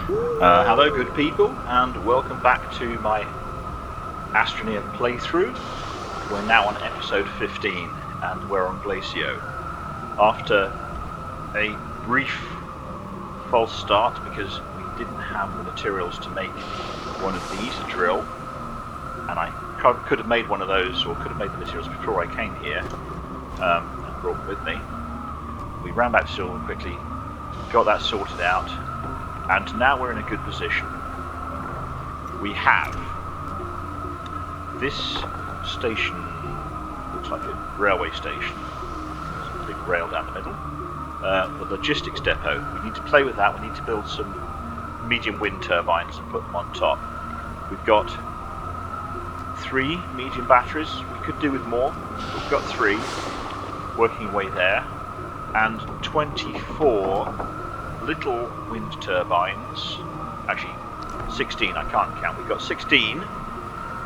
Hello good people, and welcome back to my Astroneer playthrough. We're now on episode 15, and we're on Glacio. After a brief false start, because we didn't have the materials to make one of these, a drill, and I could have made one of those, or could have made the materials before I came here, and brought them with me. We ran back to Silver quickly, got that sorted out, and now we're in a good position. We have this station, looks like a railway station, there's a big rail down the middle, the logistics depot. We need to play with that. We need to build some medium wind turbines and put them on top. We've got 3 medium batteries. We could do with more. We've got 3 working away there, and 24 little wind turbines, actually 16, I can't count. We've got 16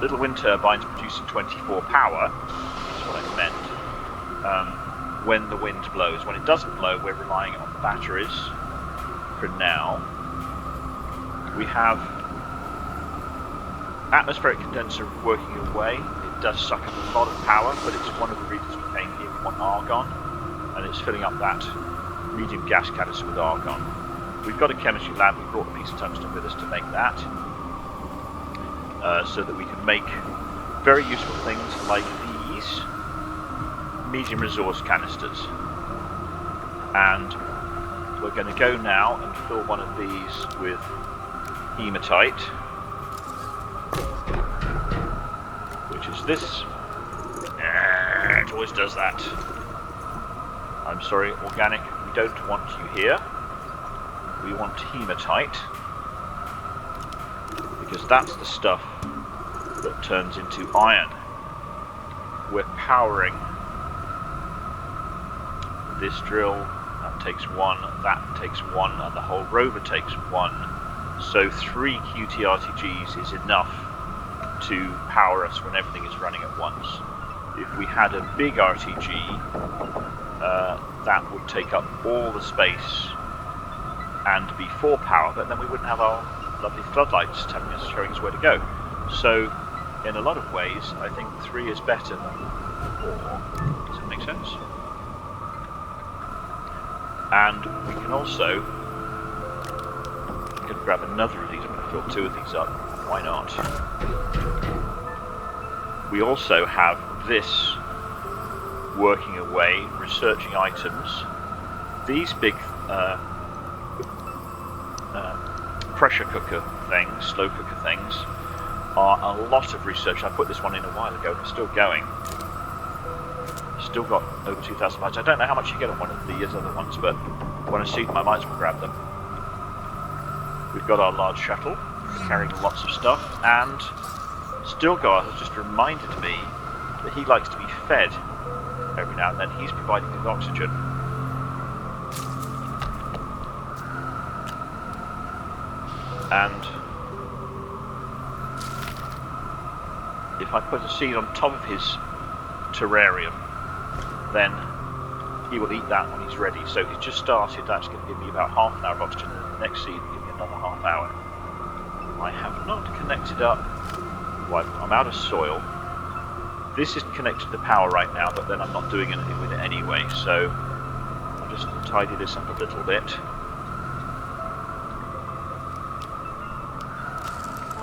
little wind turbines producing 24 power, that's what I meant, when the wind blows. When it doesn't blow, we're relying on the batteries for now. We have atmospheric condenser working away. It does suck up a lot of power, but it's one of the reasons we came here. We want argon, and it's filling up that medium gas canister with argon. We've got a chemistry lab. We brought a piece of tungsten with us to make that, so that we can make very useful things like these medium resource canisters. And we're going to go now and fill one of these with hematite, which is this. It always does that. I'm sorry, organic, we don't want you here. We want hematite, because that's the stuff that turns into iron. We're powering this drill. That takes 1, that takes 1, and the whole rover takes 1. So 3 QTRTGs is enough to power us when everything is running at once. If we had a big RTG, that would take up all the space and be 4 power, but then we wouldn't have our lovely floodlights telling us, showing us where to go. So, in a lot of ways, I think 3 is better than 4. Does that make sense? And we can also, grab another of these. I'm going to fill 2 of these up. Why not? We also have this working away, researching items. These big pressure cooker things, slow cooker things, are a lot of research. I put this one in a while ago, it's still going. Still got over 2,000 bytes. I don't know how much you get on one of the other ones, but when I see them, I might as well grab them. We've got our large shuttle, carrying lots of stuff, and Stilgar has just reminded me that he likes to be fed every now and then. He's providing with oxygen. And if I put a seed on top of his terrarium, then he will eat that when he's ready. So he's just started. That's going to give me about half an hour of oxygen, and the next seed will give me another half hour. I have not connected up. Well, I'm out of soil. This is connected to power right now, but then I'm not doing anything with it anyway. So I'll just tidy this up a little bit.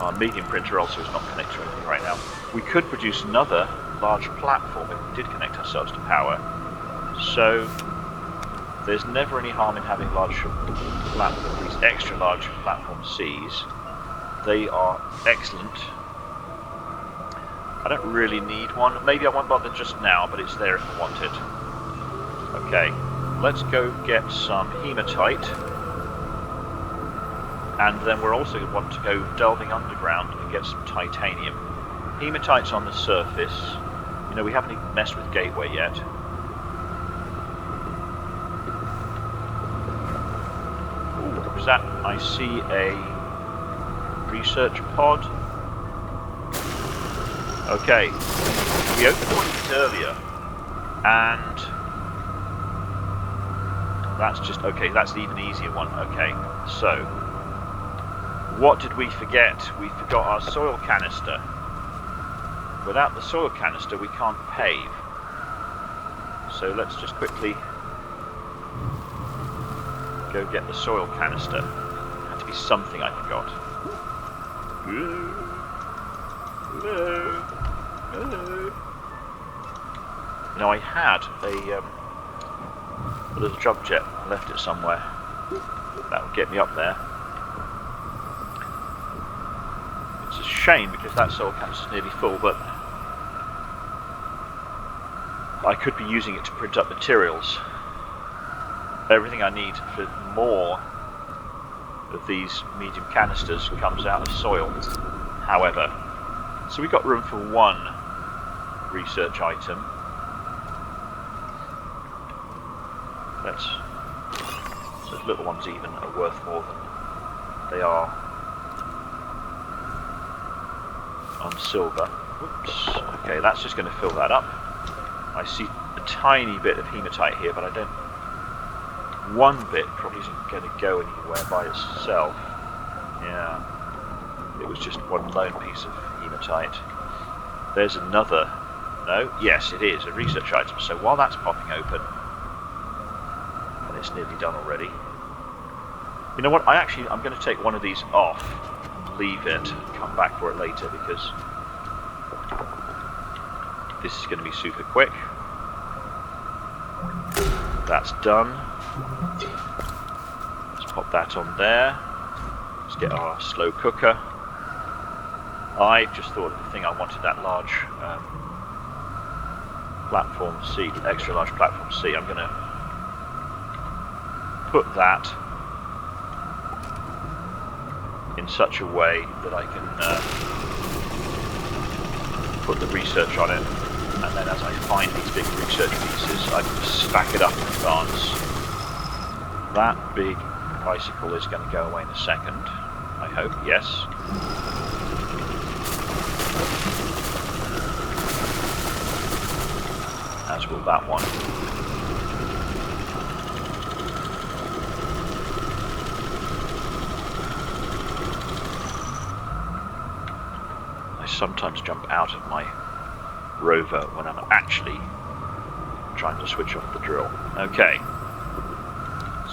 Our medium printer also is not connected to anything right now. We could produce another large platform if we did connect ourselves to power. So there's never any harm in having large platforms, these extra large platform Cs. They are excellent. I don't really need one. Maybe I won't bother just now, but it's there if I want it. Okay, let's go get some hematite. And then we're also going to want to go delving underground and get some titanium. Hematite's on the surface. You know, we haven't even messed with Gateway yet. Ooh, what was that? I see a research pod. Okay, we opened one of these earlier, and that's just, okay, that's the even easier one. Okay, so What did we forget? We forgot our soil canister. Without the soil canister we can't pave. So let's just quickly go get the soil canister. There had to be something I forgot. Hello. Hello. You know, I had a little jump jet. I left it somewhere. That would get me up there. It's a shame because that soil canister is nearly full, but I could be using it to print up materials. Everything I need for more of these medium canisters comes out of soil, however. So we've got room for one research item. Those little ones even are worth more than they are on silver. Whoops. Okay, that's just going to fill that up. I see a tiny bit of hematite here, but I don't... One bit probably isn't going to go anywhere by itself. Yeah. It was just one lone piece of hematite. There's another... No? Yes, it is. A research item. So while that's popping open... And it's nearly done already. You know what? I'm going to take one of these off. Leave it. Come back for it later because... This is going to be super quick. That's done. Let's pop that on there. Let's get our slow cooker. I just thought of the thing I wanted, that large platform C, extra large platform C. I'm going to put that in such a way that I can put the research on it. And then as I find these big research pieces, I can stack it up in advance. That big bicycle is going to go away in a second, I hope, yes. As will that one. I sometimes jump out of my rover when I'm actually trying to switch off the drill. Okay,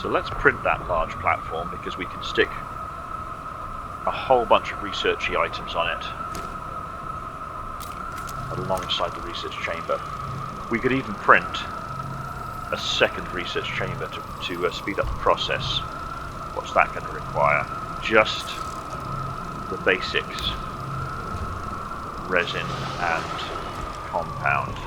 so let's print that large platform because we can stick a whole bunch of researchy items on it alongside the research chamber. We could even print a second research chamber to speed up the process. What's that going to require? Just the basics: resin and compound.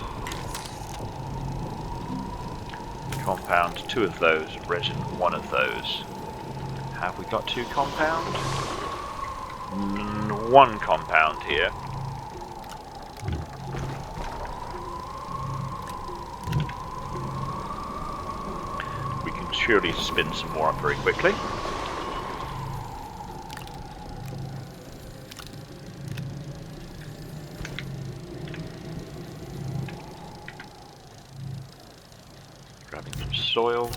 Compound, 2 of those, resin, 1 of those. Have we got 2 compound? 1 compound here. We can surely spin some more up very quickly. Grabbing some soil.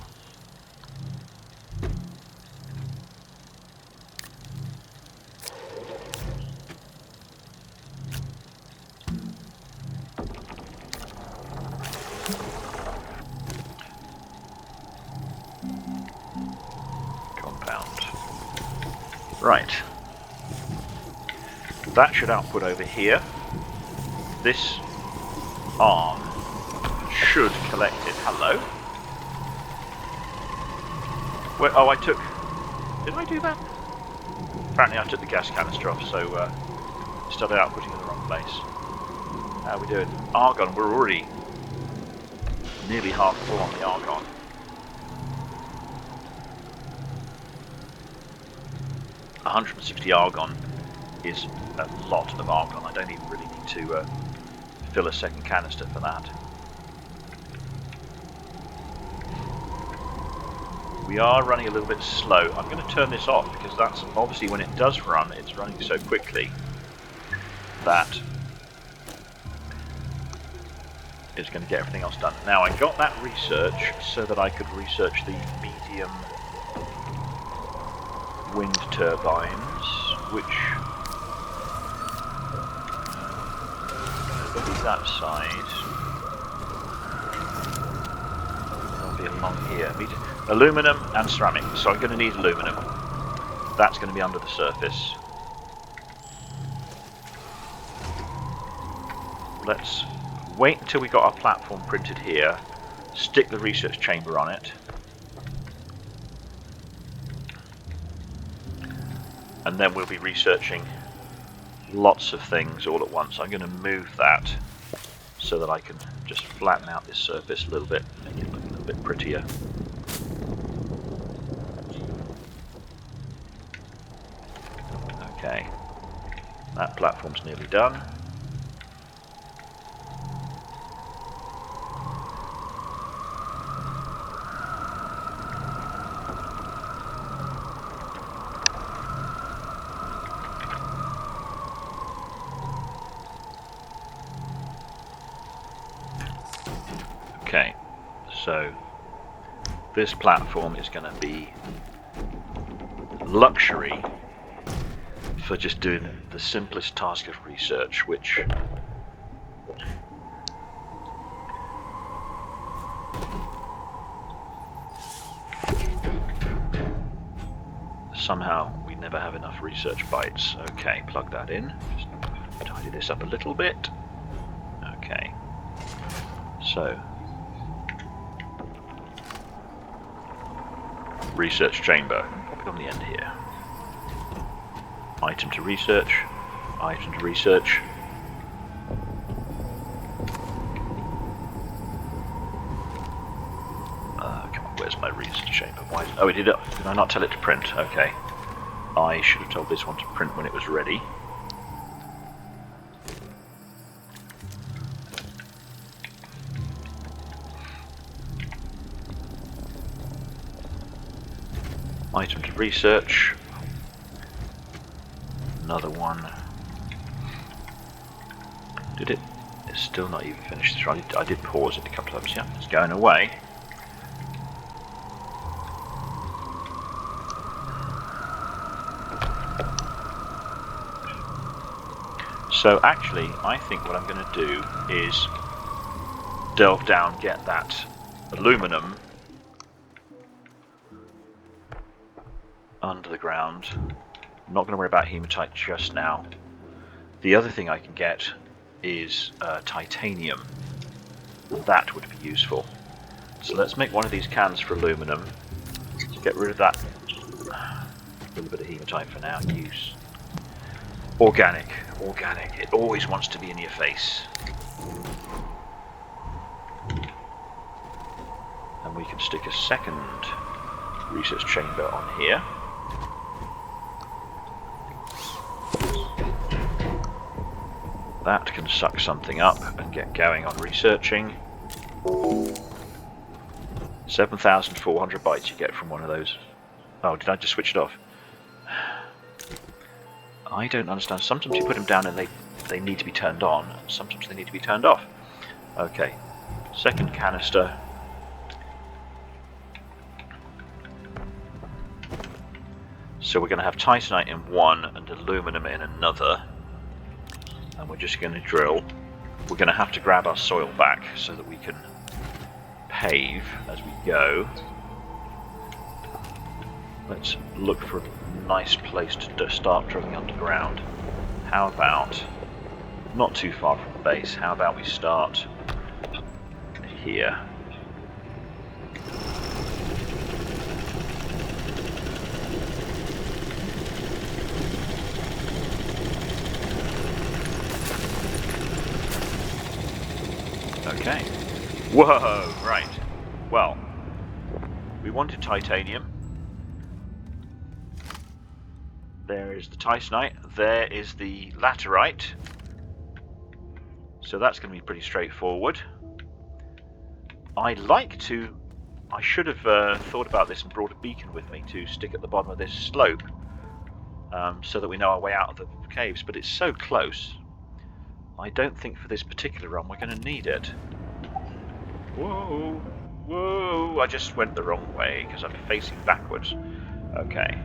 Right, that should output over here. This arm should collect it. Hello? Where, oh, did I do that? Apparently I took the gas canister off, so it started outputting in the wrong place. How are we doing? Argon, we're already nearly half full on the argon. $160 argon is a lot of argon. I don't even really need to fill a second canister for that. We are running a little bit slow. I'm going to turn this off because that's obviously when it does run, it's running so quickly that it's going to get everything else done. Now I got that research so that I could research the medium wind turbines. which maybe that side. It'll be along here. Aluminum and ceramic. So I'm going to need aluminum. That's going to be under the surface. Let's wait until we got our platform printed here. Stick the research chamber on it. And then we'll be researching lots of things all at once. I'm going to move that so that I can just flatten out this surface a little bit, make it look a little bit prettier. Okay, that platform's nearly done. Okay, so this platform is going to be luxury for just doing the simplest task of research, which somehow we never have enough research bytes. Okay, plug that in. Just tidy this up a little bit. Okay, so research chamber, pop it on the end here. Item to research, item to research. Come on, where's my research chamber? Why? Oh, did I not tell it to print? Okay. I should have told this one to print when it was ready. Item to research. Another one. Did it? It's still not even finished. I did pause it a couple of times. Yeah, it's going away. So actually, I think what I'm going to do is delve down, get that aluminum under the ground. I'm not going to worry about hematite just now. The other thing I can get is titanium. That would be useful. So let's make one of these cans for aluminum. To get rid of that little bit of hematite for now. Use organic. Organic. It always wants to be in your face. And we can stick a second research chamber on here. That can suck something up and get going on researching. 7,400 bytes you get from one of those. Oh, did I just switch it off? I don't understand. Sometimes you put them down and they need to be turned on, and sometimes they need to be turned off. Okay, second canister. So we're going to have titanite in one and aluminum in another. And we're just going to drill. We're going to have to grab our soil back so that we can pave as we go. Let's look for a nice place to start drilling underground. How about, not too far from the base, how about we start here? Okay. Whoa, right. Well, we wanted titanium. There is the titanite. There is the laterite. So that's going to be pretty straightforward. I should have thought about this and brought a beacon with me to stick at the bottom of this slope, so that we know our way out of the caves, but it's so close. I don't think for this particular run we're going to need it. Whoa, whoa, I just went the wrong way because I'm facing backwards. Okay.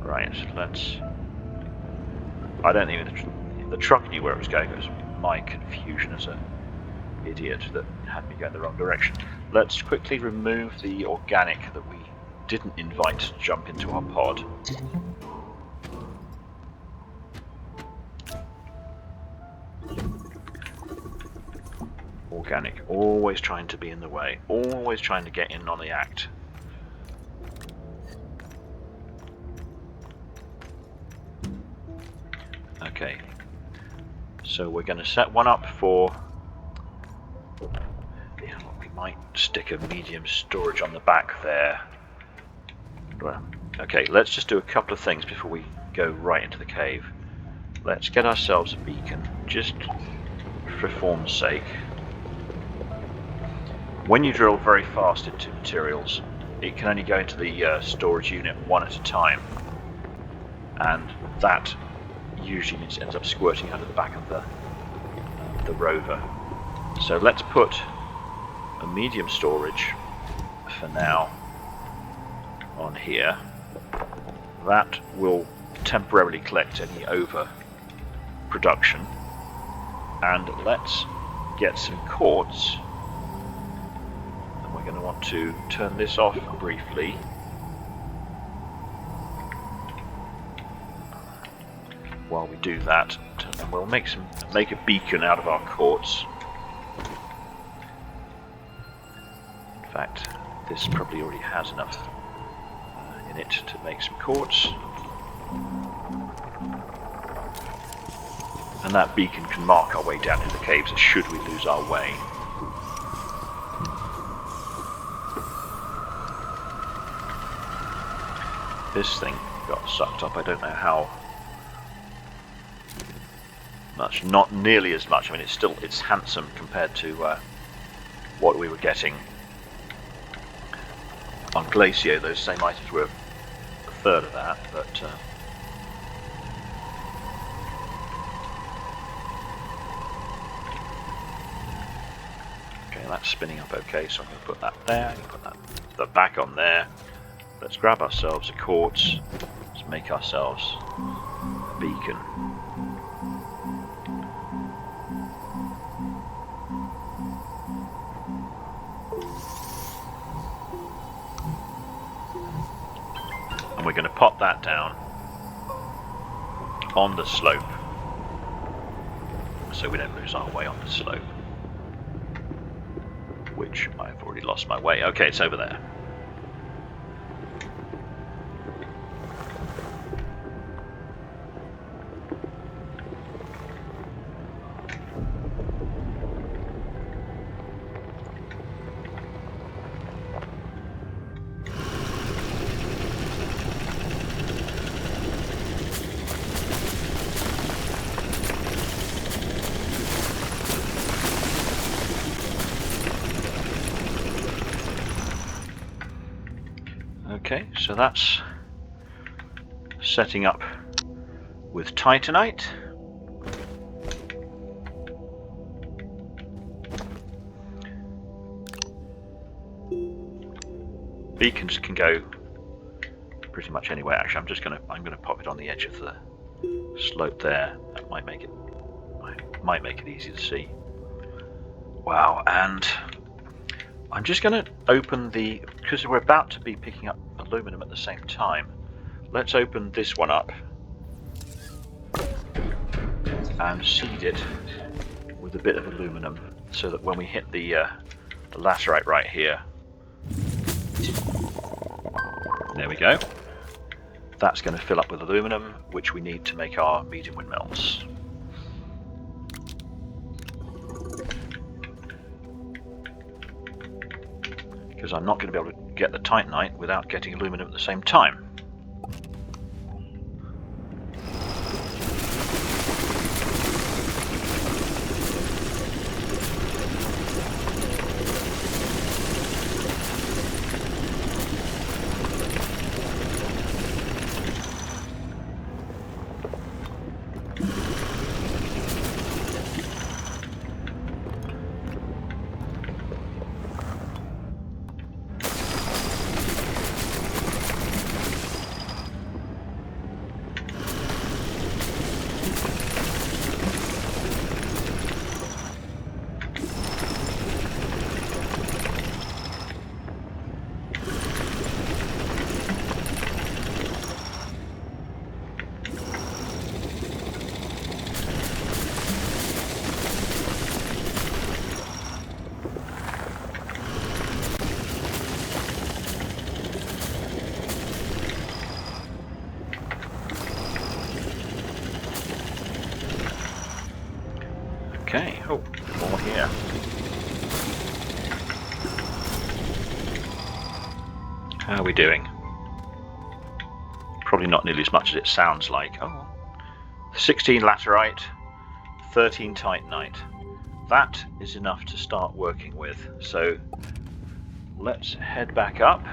Right, let's... I don't even... The truck knew where it was going. It was my confusion as an idiot that had me going the wrong direction. Let's quickly remove the organic that we didn't invite to jump into our pod. Organic, always trying to be in the way, always trying to get in on the act. Okay, so we're going to set one up for... Yeah, we might stick a medium storage on the back there. Well, okay, let's just do a couple of things before we go right into the cave. Let's get ourselves a beacon, just for form's sake. When you drill very fast into materials, it can only go into the storage unit one at a time, and that usually means it ends up squirting out of the back of the rover. So let's put a medium storage for now on here. That will temporarily collect any overproduction, and let's get some quartz. And we're going to want to turn this off briefly. While we do that, and we'll make a beacon out of our quartz. In fact, this probably already has enough in it to make some quartz. And that beacon can mark our way down in the caves should we lose our way. This thing got sucked up, I don't know how much, not nearly as much. I mean, it's handsome compared to what we were getting on Glacio. Those same items were a third of that, but okay, that's spinning up okay, so I'm going to put that there, I'm going to put that back on there. Let's grab ourselves a quartz, let's make ourselves a beacon. And we're going to pop that down on the slope so we don't lose our way on the slope, which I've already lost my way. Okay, it's over there. Okay, so that's setting up with Titanite. Beacons can go pretty much anywhere. Actually, I'm gonna pop it on the edge of the slope there. That might make it easy to see. Wow, and I'm just going to open because we're about to be picking up aluminum at the same time. Let's open this one up and seed it with a bit of aluminum so that when we hit the laterite right here, there we go. That's going to fill up with aluminum, which we need to make our medium windmills. Because I'm not going to be able to get the Titanite without getting aluminum at the same time. Okay, oh, more here. How are we doing? Probably not nearly as much as it sounds like. Oh, 16 laterite, 13 titanite. That is enough to start working with. So let's head back up.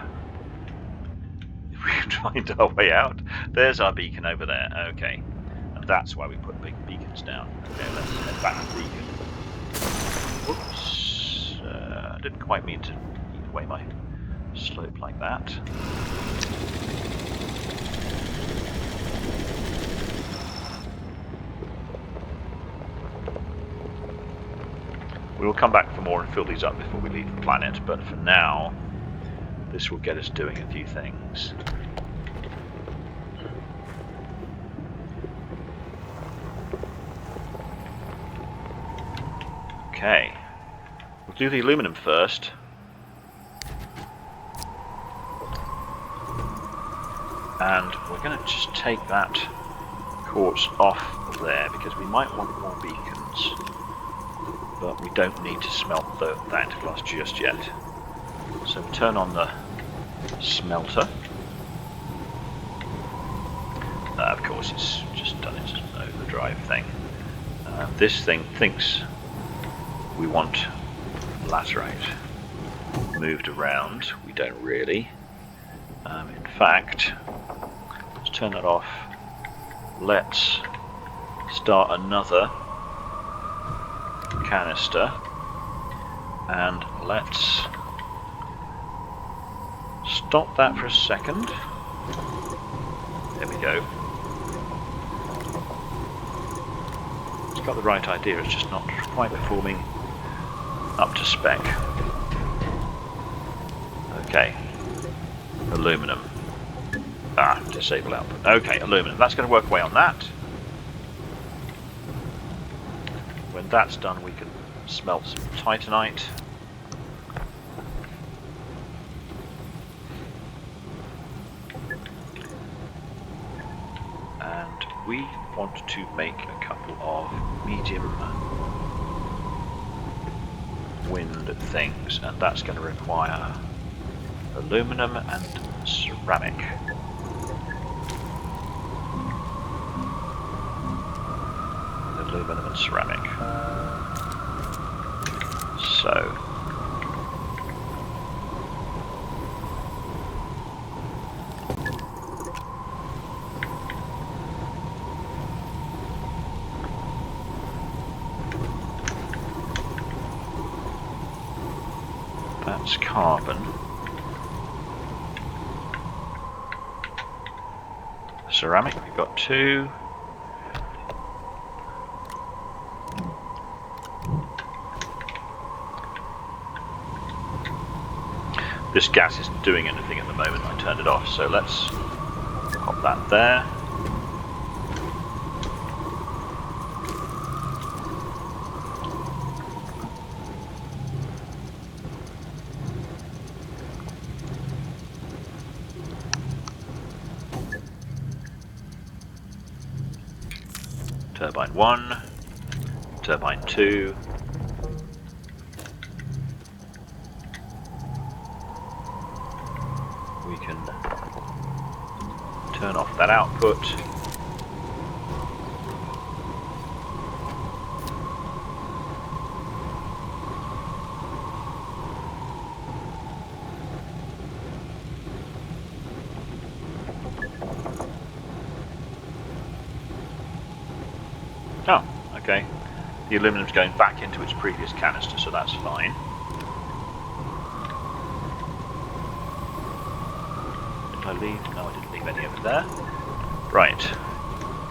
If we can find our way out. There's our beacon over there. Okay. And that's why we put big beacons down. Okay, let's head back to the beacon. Whoops. I didn't quite mean to eat away my slope like that. We will come back for more and fill these up before we leave the planet, but for now, this will get us doing a few things. Okay, we'll do the aluminum first. And we're going to just take that quartz off there because we might want more beacons. But we don't need to smelt that into glass just yet. So we turn on the smelter. Of course, it's just done its overdrive thing. This thing thinks we want laterite moved around. We don't really. In fact, let's turn that off. Let's start another canister and let's stop that for a second. There we go. It's got the right idea, it's just not quite performing up to spec. Okay. Aluminum. Disable output. Okay, aluminum. That's going to work away on that. When that's done, we can smelt some titanite. And we want to make a couple of medium wind things, and that's going to require aluminum and ceramic. Aluminum and ceramic. So that's carbon. Ceramic, we've got 2. This gas isn't doing anything at the moment, I turned it off, so let's pop that there. Turbine 1, turbine 2. We can turn off that output. Oh, okay. The aluminum's going back into its previous canister, so that's fine. Did I leave? No, I didn't leave any over there. Right.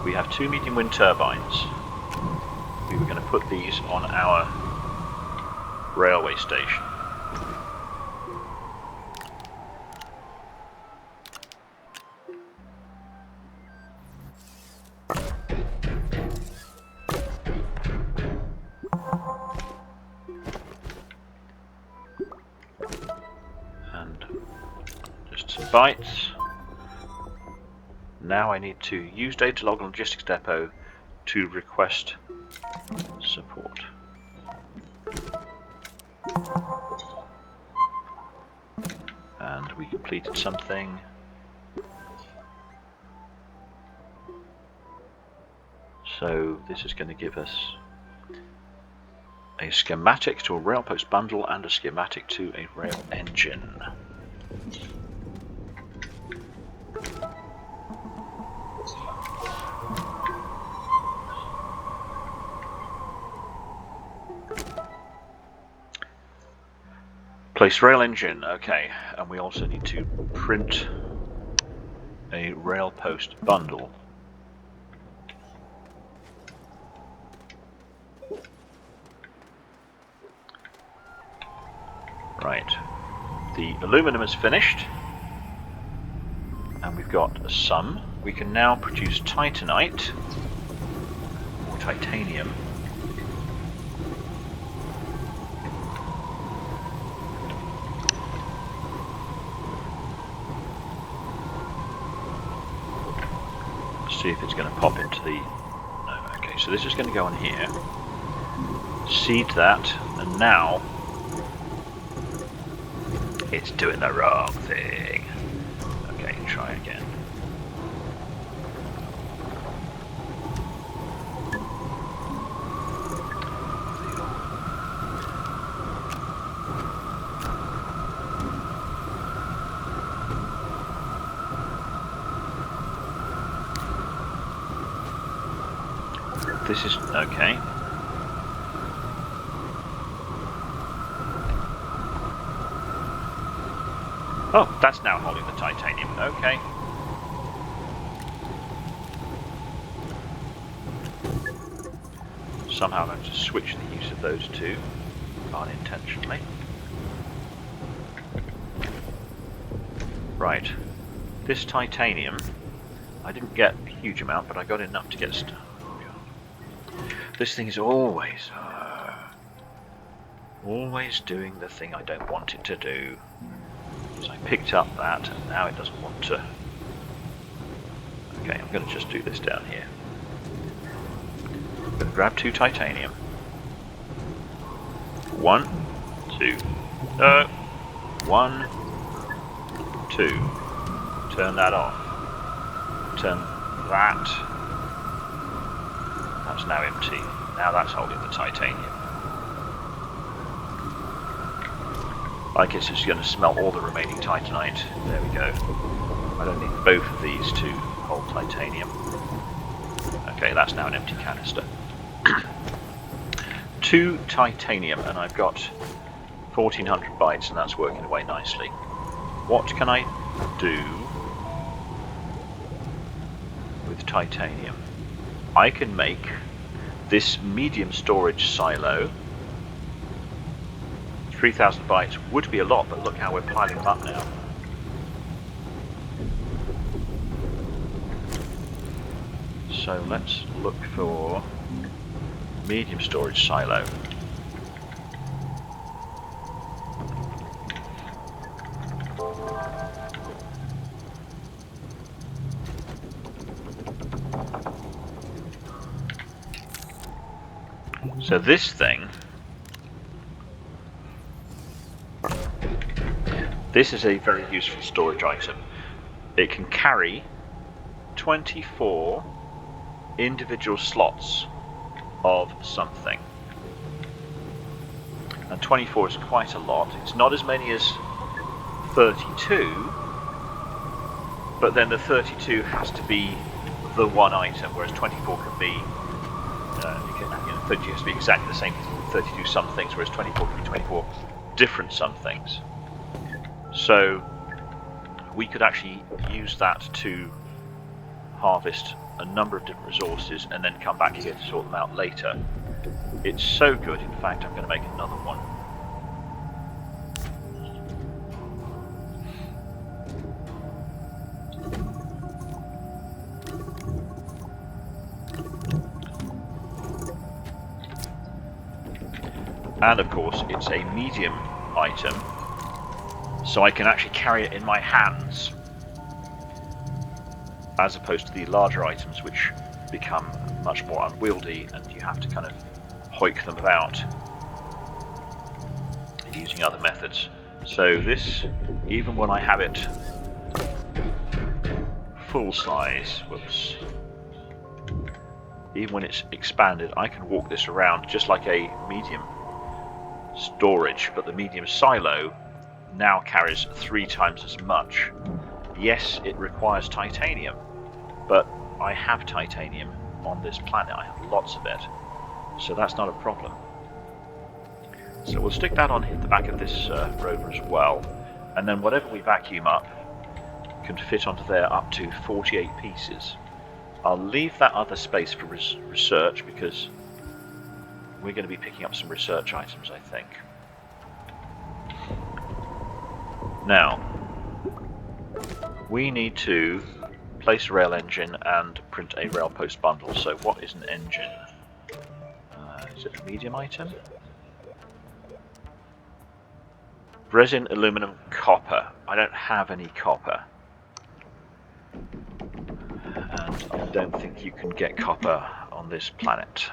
We have 2 medium wind turbines. We were going to put these on our railway station. Bytes. Now I need to use data log on logistics depot to request support. And we completed something. So this is going to give us a schematic to a rail post bundle and a schematic to a rail engine. Place rail engine, okay, and we also need to print a rail post bundle. Right, the aluminum is finished, and we've got some. We can now produce titanite, or titanium. See if it's going to pop into the... No, okay, so this is going to go on here. Seed that, and now it's doing the wrong thing. Okay, try again. This is okay. Oh, that's now holding the titanium. Okay. Somehow I'm going to switch the use of those two unintentionally. Right. This titanium, I didn't get a huge amount, but I got enough to get stuff. This thing is always doing the thing I don't want it to do. So I picked up that, and now it doesn't want to. Okay, I'm going to just do this down here. I'm going to grab 2 titanium. 1, 2. No. 1, 2. Turn that off. Turn that. That's now empty. Now that's holding the titanium. I guess it's going to smelt all the remaining titanite. There we go. I don't need both of these to hold titanium. Okay, that's now an empty canister. 2 titanium, and I've got 1400 bytes, and that's working away nicely. What can I do with titanium? I can make this medium storage silo. 3000 bytes would be a lot, but look how we're piling them up now. So let's look for medium storage silo. So this thing, this is a very useful storage item. It can carry 24 individual slots of something. And 24 is quite a lot. It's not as many as 32, but then the 32 has to be the one item, whereas 24 can be 32 has to be exactly the same as 32 some things, whereas 24 can be 24 different some things. So we could actually use that to harvest a number of different resources and then come back here to sort them out later. It's so good, in fact I'm going to make another one. And of course it's a medium item, so I can actually carry it in my hands, as opposed to the larger items which become much more unwieldy and you have to kind of hoik them about using other methods. So this, even when I have it full size, whoops, even when it's expanded, I can walk this around just like a medium storage, but the medium silo now carries 3 times as much. Yes, it requires titanium, but I have titanium on this planet. I have lots of it, so that's not a problem. So we'll stick that on the back of this rover as well, and then whatever we vacuum up can fit onto there up to 48 pieces. I'll leave that other space for research, because we're going to be picking up some research items, I think. Now, we need to place a rail engine and print a rail post bundle. So what is an engine? Is it a medium item? Resin, aluminum, copper. I don't have any copper. And I don't think you can get copper on this planet.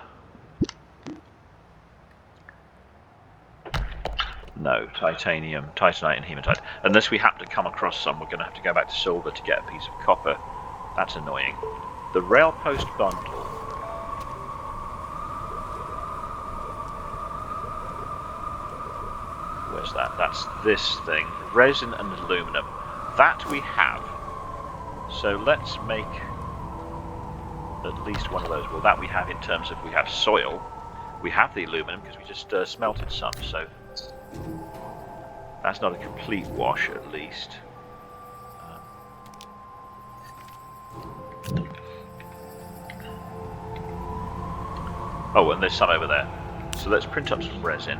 No, titanium, titanite and hematite. Unless we happen to come across some, we're going to have to go back to silver to get a piece of copper. That's annoying. The rail post bundle. Where's that? That's this thing. Resin and aluminum. That we have. So let's make at least one of those. Well, that we have in terms of we have soil. We have the aluminum because we just smelted some, so that's not a complete wash, at least. Oh, and there's some over there. So let's print up some resin.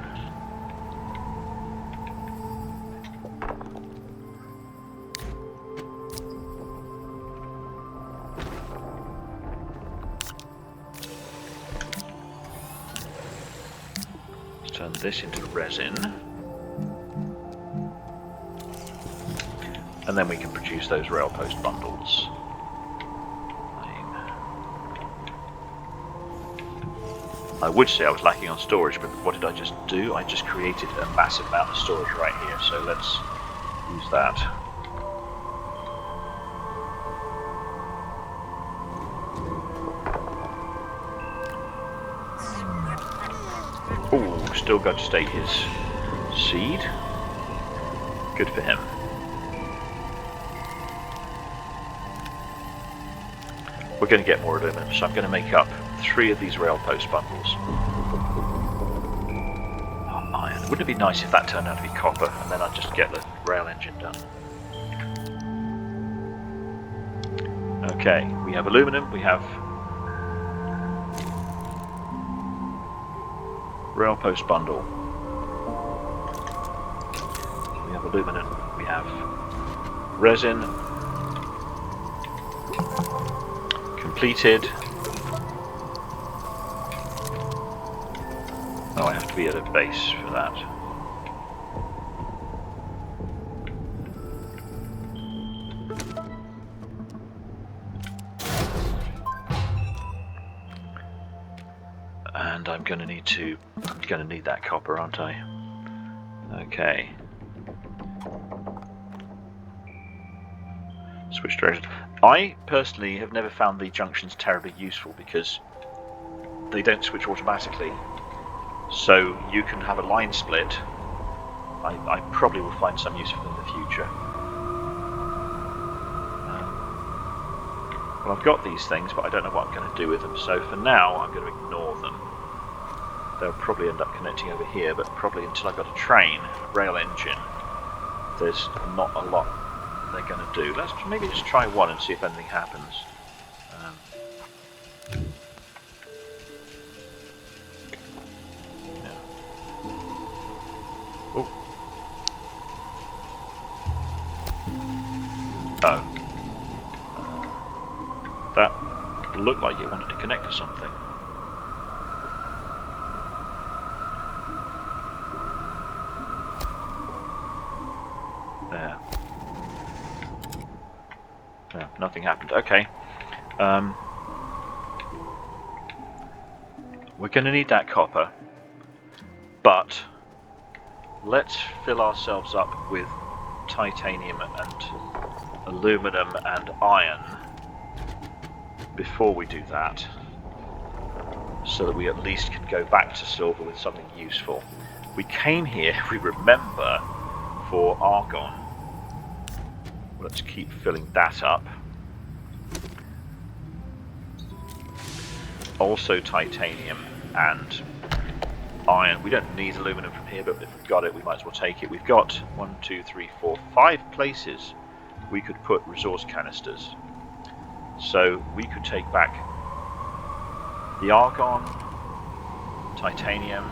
Let's turn this into resin. And then we can produce those rail post bundles. I would say I was lacking on storage, but what did I just do? I just created a massive amount of storage right here, so let's use that. Oh, still got to state his seed. Good for him. We're going to get more aluminum, so I'm going to make up 3 of these rail post bundles. Oh, iron. Wouldn't it be nice if that turned out to be copper, and then I'd just get the rail engine done. Okay, we have aluminum, we have rail post bundle. We have aluminum, we have resin. Completed. Oh, I have to be at a base for that. And I'm going to need that copper, aren't I? Okay. Switch directions. I personally have never found the junctions terribly useful because they don't switch automatically. So you can have a line split. I probably will find some use for them in the future. Well, I've got these things, but I don't know what I'm going to do with them. So for now, I'm going to ignore them. They'll probably end up connecting over here, but probably until I've got a train, a rail engine, there's not a lot they're going to do. Let's maybe just try one and see if anything happens. Yeah. Oh. Oh. That looked like it wanted to connect to something. There. No, nothing happened. Okay. We're going to need that copper, but let's fill ourselves up with titanium and aluminum and iron before we do that, so that we at least can go back to silver with something useful. We came here, we remember, for argon. Let's keep filling that up. Also titanium and iron. We don't need aluminum from here, but if we've got it, we might as well take it. We've got 1, 2, 3, 4, 5 places we could put resource canisters. So we could take back the argon, titanium,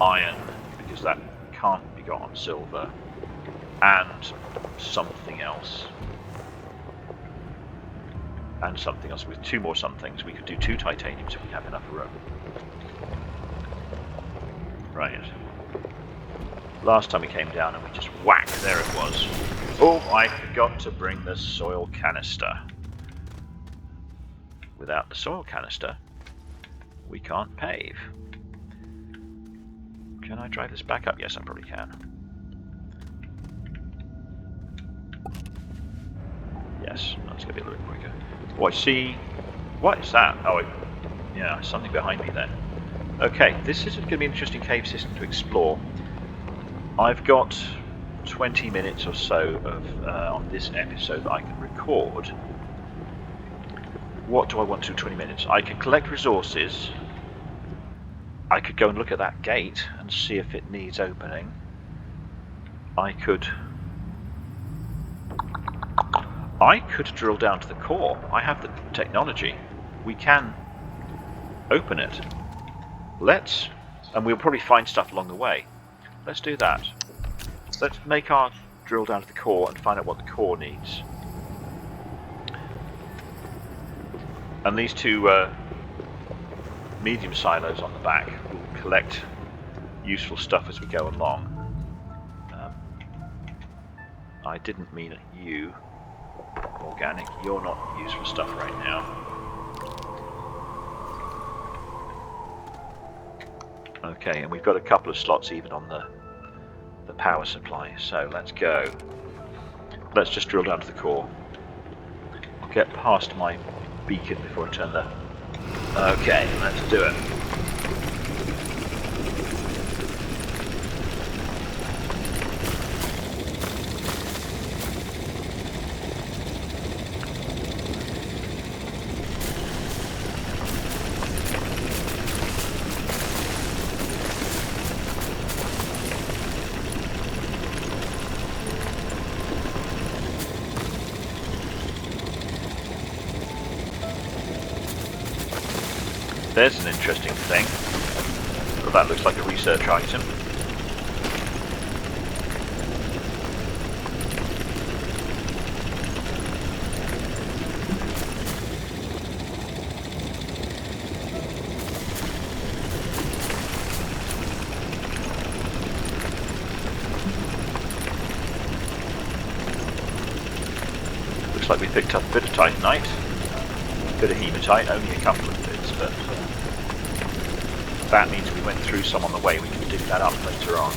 iron, because that can't be got on silver, and something else. And something else. With 2 more somethings, we could do 2 titaniums if we have enough room. Right. Last time we came down and we just whack, there it was. Oh, I forgot to bring the soil canister. Without the soil canister, we can't pave. Can I drive this back up? Yes, I probably can. Yes, that's going to be a little bit quicker. Oh, I see. What is that? Oh, yeah, something behind me there. Okay, this is going to be an interesting cave system to explore. I've got 20 minutes or so of on this episode that I can record. What do I want to do 20 minutes? I can collect resources. I could go and look at that gate and see if it needs opening. I could drill down to the core. I have the technology. We can open it. Let's, and we'll probably find stuff along the way. Let's do that. Let's make our drill down to the core and find out what the core needs. And these 2 medium silos on the back will collect useful stuff as we go along. I didn't mean you, organic. You're not useful stuff right now. Okay, and we've got a couple of slots even on the power supply, so let's go. Let's just drill down to the core. I'll get past my beacon before I turn the... Okay, let's do it. There's an interesting thing. Well, that looks like a research item. Looks like we picked up a bit of titanite, a bit of hematite, only a couple of bits, but that means we went through some on the way. We can dig that up later on.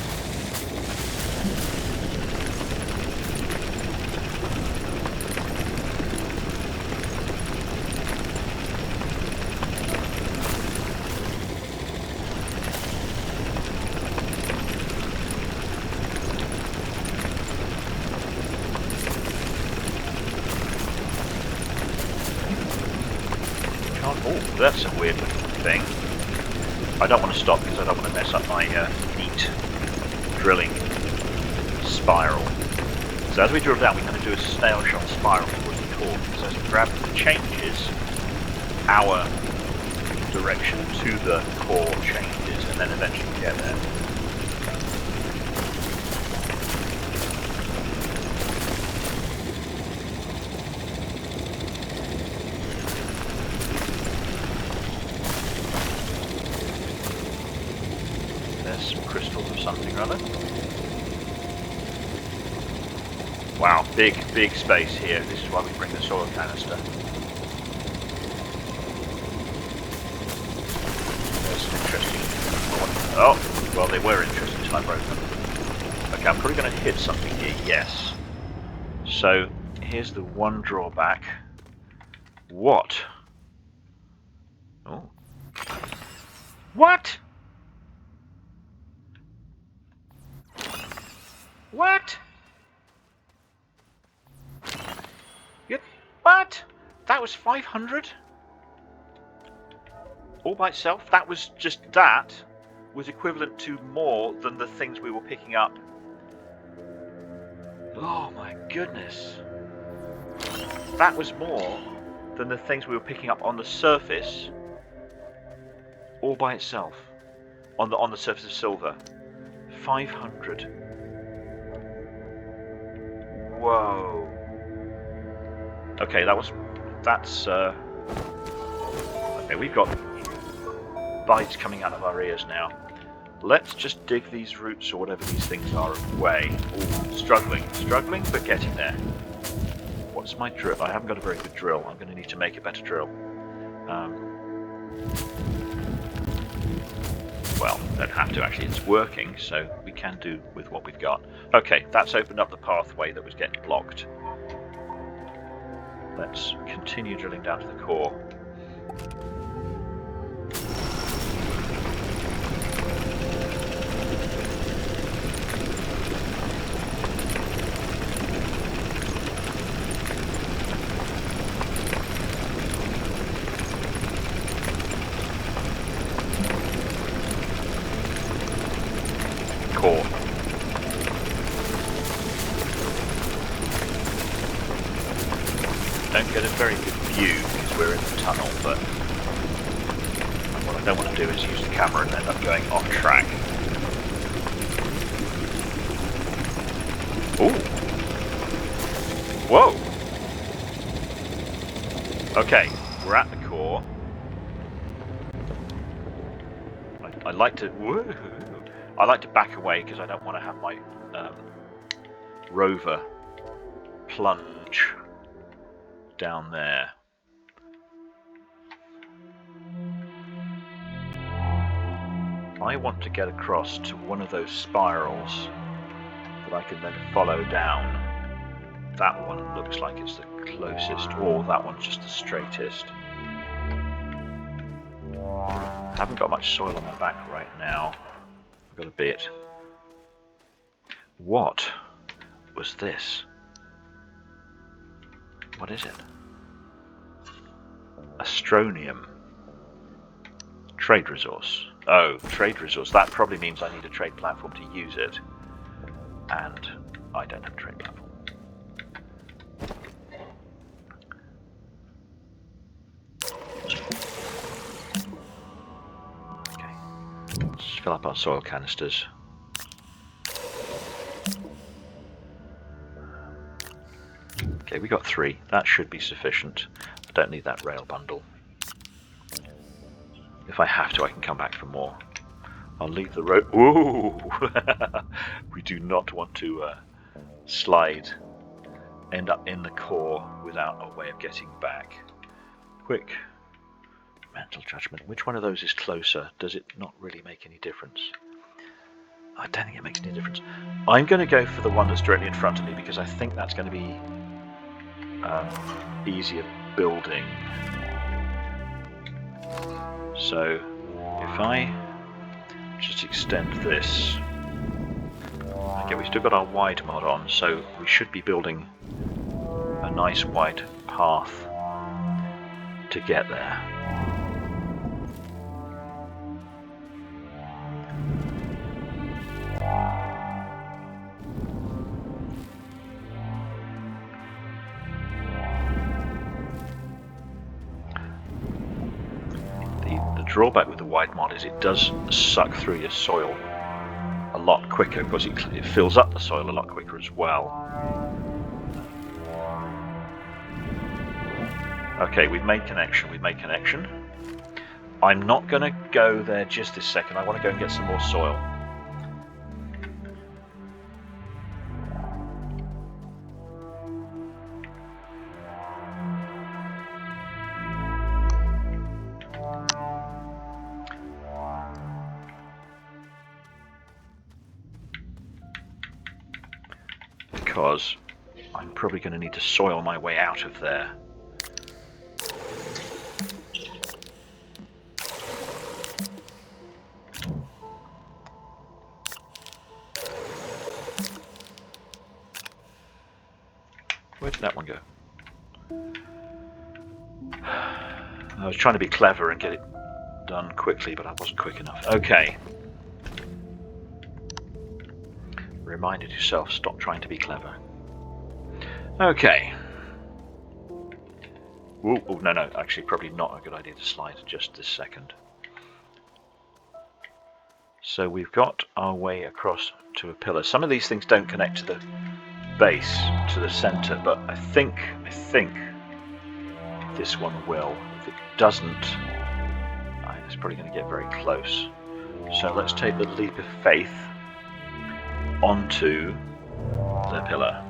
Oh, that's a weird looking thing. I don't want to stop because I don't want to mess up my neat drilling spiral. So as we drill down, we're going to do a snail shot spiral towards the core, because as gravity changes, our direction to the core changes, and then eventually we get there. Some crystals of something or other. Wow, big space here. This is why we bring the soil canister. There's some interesting... Oh, well, they were interesting until I broke them. Okay, I'm probably going to hit something here, yes. So, here's the one drawback. What? Oh. What? What? What? That was 500? All by itself? That was just that was equivalent to more than the things we were picking up. Oh my goodness. That was more than the things we were picking up on the surface all by itself. On the surface of silver. 500. Whoa. Okay, that's okay, we've got bites coming out of our ears now. Let's just dig these roots or whatever these things are away. Ooh, struggling, but getting there. What's my drill? I haven't got a very good drill. I'm going to need to make a better drill. Well, don't have to actually, it's working, so we can do with what we've got. Okay, that's opened up the pathway that was getting blocked. Let's continue drilling down to the core. Core. Don't get a very good view because we're in the tunnel, but what I don't want to do is use the camera and end up going off track. Ooh! Whoa! Okay, we're at the core. I like to... Woo! I like to back away because I don't want to have my rover plunge down there. I want to get across to one of those spirals that I can then follow down. That one looks like it's the closest, or that one's just the straightest. I haven't got much soil on my back right now. I've got a bit. What was this? What is it? Astroneer. Trade resource. Oh, trade resource. That probably means I need a trade platform to use it. And I don't have a trade platform. Okay. Let's fill up our soil canisters. Okay, we got 3. That should be sufficient. I don't need that rail bundle. If I have to, I can come back for more. I'll leave the road. Ooh! We do not want to slide, end up in the core without a way of getting back. Quick mental judgment. Which one of those is closer? Does it not really make any difference? I don't think it makes any difference. I'm going to go for the one that's directly in front of me because I think that's going to be easier building. So if I just extend this, okay, we've still got our wide mod on, so we should be building a nice wide path to get there. Drawback with the wide mod is it does suck through your soil a lot quicker because it fills up the soil a lot quicker as well. Okay, we've made connection. I'm not going to go there just this second. I want to go and get some more soil. because I'm probably going to need to soil my way out of there. Where did that one go? I was trying to be clever and get it done quickly, but I wasn't quick enough. Okay. Reminded yourself, stop trying to be clever. Okay. Ooh, oh, no, actually probably not a good idea to slide just this second. So we've got our way across to a pillar. Some of these things don't connect to the base, to the center, but I think this one will. If it doesn't, it's probably going to get very close. So let's take the leap of faith onto the pillar,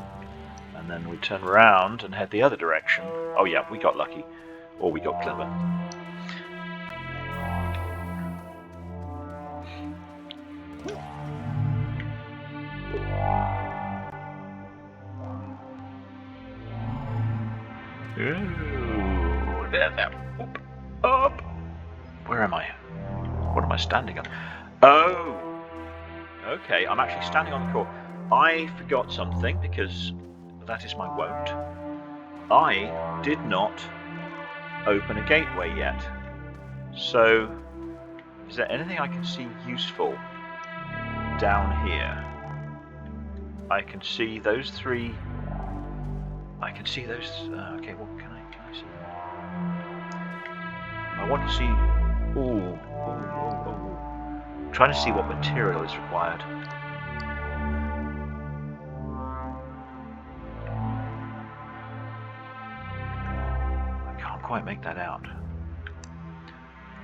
and then we turn around and head the other direction. Oh yeah, we got lucky, or we got clever. Ooh, there. Up. Where am I? What am I standing on? Oh. Okay, I'm actually standing on the core. I forgot something, because that is my wont. I did not open a gateway yet. So, is there anything I can see useful down here? I can see those three. I can see those. Okay, what can I see? I want to see. Ooh. I'm trying to see what material is required. I can't quite make that out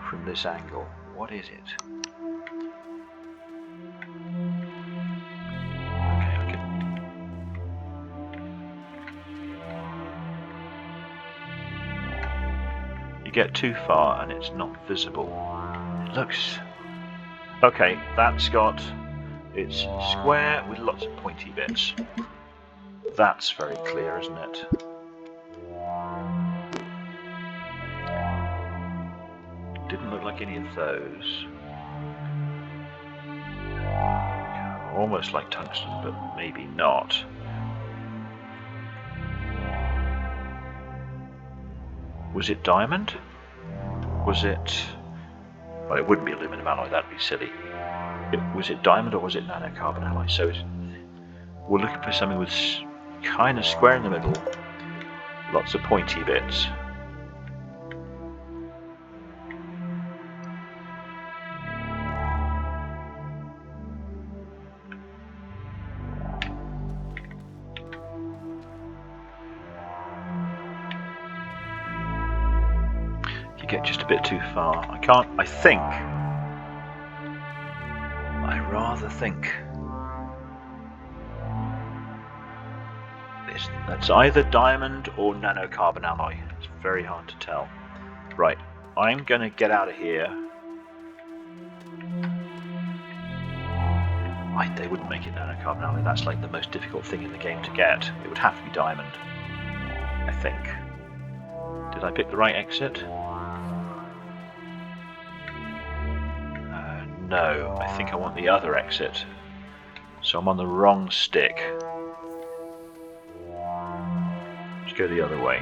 from this angle. What is it? Okay, I can. You get too far and it's not visible. It looks. Okay, that's got. It's square with lots of pointy bits. That's very clear, isn't it? Didn't look like any of those. Almost like tungsten, but maybe not. Was it diamond? Was it... Well, it wouldn't be aluminum alloy, that'd be silly. Was it diamond or was it nanocarbon alloy? So we're looking for something with kind of square in the middle, lots of pointy bits. You get just a bit too far. I rather think that's either diamond or nanocarbon alloy. It's very hard to tell. Right, I'm going to get out of here. They wouldn't make it nanocarbon alloy. That's like the most difficult thing in the game to get. It would have to be diamond, I think. Did I pick the right exit? No, I think I want the other exit. So I'm on the wrong stick. Let's go the other way.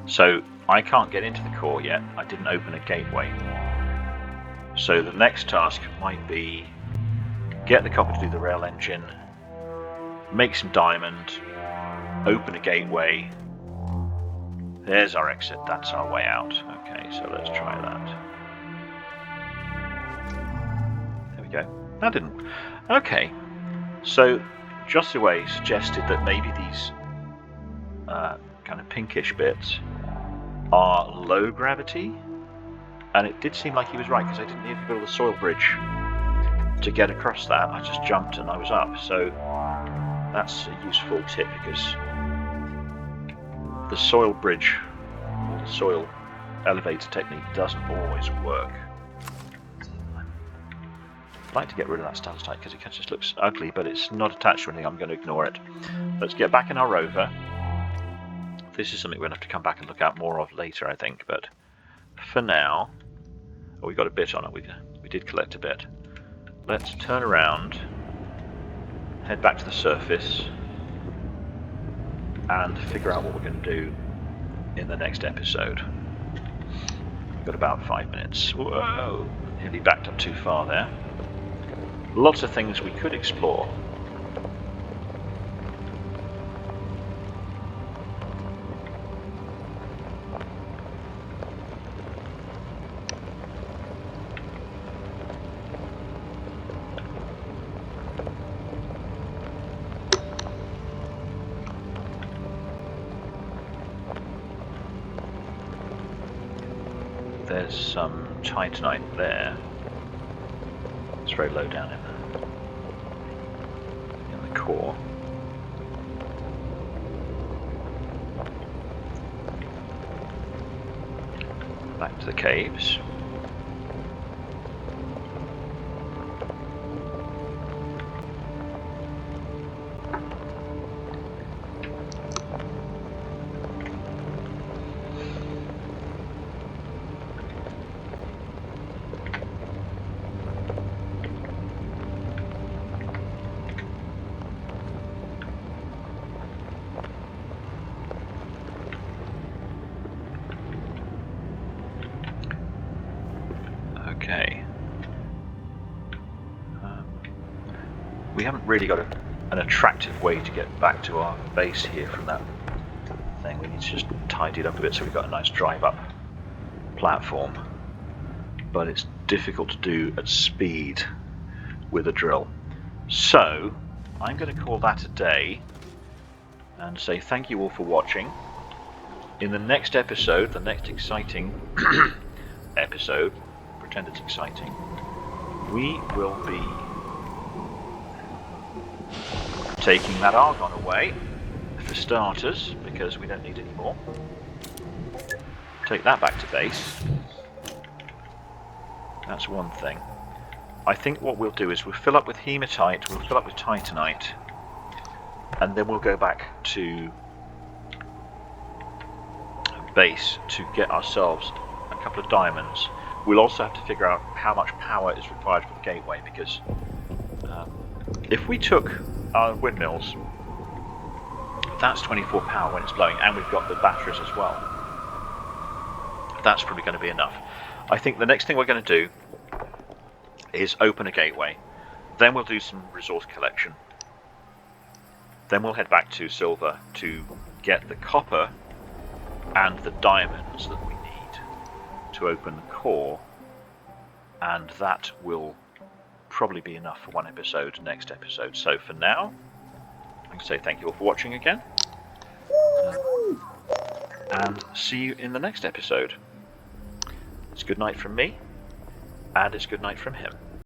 So I can't get into the core yet. I didn't open a gateway. So the next task might be get the copper to do the rail engine, make some diamond, open a gateway. There's our exit, that's our way out. Okay, so let's try that. There we go. That didn't. Okay, so Josiwe suggested that maybe these kind of pinkish bits are low gravity, and it did seem like he was right, because I didn't need to build a soil bridge to get across that. I just jumped and I was up. So that's a useful tip, because the soil bridge, or the soil elevator technique doesn't always work. I'd like to get rid of that stalactite because it just looks ugly, but it's not attached to anything. I'm going to ignore it. Let's get back in our rover. This is something we're going to have to come back and look at more of later, I think, but for now... Oh, we got a bit on it. We did collect a bit. Let's turn around, head back to the surface, and figure out what we're going to do in the next episode. We've got about 5 minutes. Whoa! Nearly backed up too far there. Lots of things we could explore. There's some titanite there. It's very low down in the core. Back to the caves. Okay. We haven't really got an attractive way to get back to our base here from that thing. We need to just tidy it up a bit so we've got a nice drive-up platform. But it's difficult to do at speed with a drill. So, I'm going to call that a day and say thank you all for watching. In the next episode, the next exciting episode, pretend it's exciting, we will be taking that argon away for starters, because we don't need any more. Take that back to base. That's one thing. I think what we'll do is we'll fill up with hematite, we'll fill up with titanite, and then we'll go back to base to get ourselves a couple of diamonds. We'll also have to figure out how much power is required for the gateway, because if we took our windmills, that's 24 power when it's blowing, and we've got the batteries as well. That's probably going to be enough. I think the next thing we're going to do is open a gateway. Then we'll do some resource collection. Then we'll head back to silver to get the copper and the diamonds that we need to open the core, and that will probably be enough for one episode, next episode. So for now, I can say thank you all for watching again, and see you in the next episode. It's good night from me, and it's good night from him.